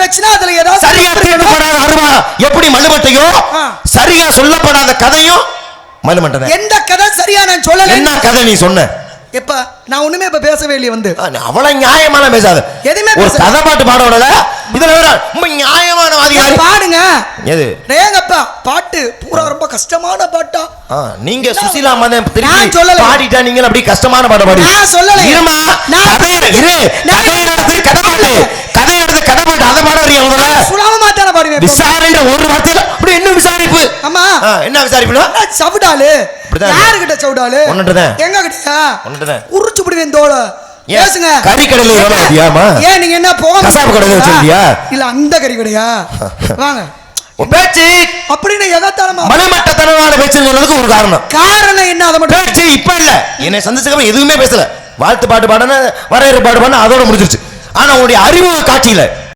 ஆயிடுச்சுன்னா அதுல ஏதாவது சரியா தீட்டப்படாத அருவா எப்படி மலுமட்டையோ சரியா சொல்லப்படாத கதையும் மலுமட்டை. எந்த கதை சரியா நான் சொல்லல. என்ன கதை நீ சொன்ன? எப்ப நான் ஒண்ணுமே இப்ப பேசவே இல்லையே. வந்து அவ்வளவு நியாயமான பேசாத. எதுவுமே ஒரு கதை பாட்டு பாட விடல. இதுல வேற ரொம்ப நியாயமான வாதிகாரி பாடுங்க. எது ரேங்கப்பா பாட்டு பூரா ரொம்ப கஷ்டமான பாட்டா. நீங்க சுசீலா மதம் பாடிட்டா நீங்க அப்படி கஷ்டமான பாட பாடி. நான் சொல்லல. இருமா கதை இரு. கதை எடுத்து கதை பாட்டு. கதை எடுத்து கதை பாட்டு அத பாட வரியா முதல்ல? சுலாமா தான பாடுவேன். விசாரணை ஒரு வார்த்தையில அப்படி என்ன விசாரிப்பு? அம்மா என்ன விசாரிப்புனா? சவுடாலு. யாரு கிட்ட சவுடாலு? ஒண்ணுட்டதான். எங்க கிட்டயா? ஒண்ணுட்டதான். உருச்சு புடிவேன் தோள. பேசுங்க. கறி கடையில எவ்வளவு அதியாமா? ஏன் நீங்க என்ன போக கசாப்பு கடையில வச்சிருக்கியா? இல்ல அந்த கறி கடையா? வாங்க. பேச்சு அப்படின்னு எதாத்தாலமா மலைமட்டத்தனமான பேச்சு சொல்றதுக்கு ஒரு காரணம் என்ன? அதை மட்டும் பேச்சு இப்ப இல்ல. என்னை சந்திச்சதுக்கு எதுவுமே பேசல. வாழ்த்து பாட்டு பாடன வரையறை பாட்டு பாடன அதோட முடிஞ்சிருச்சு. ஆனா உங்களுடைய அறிவு காட்சியில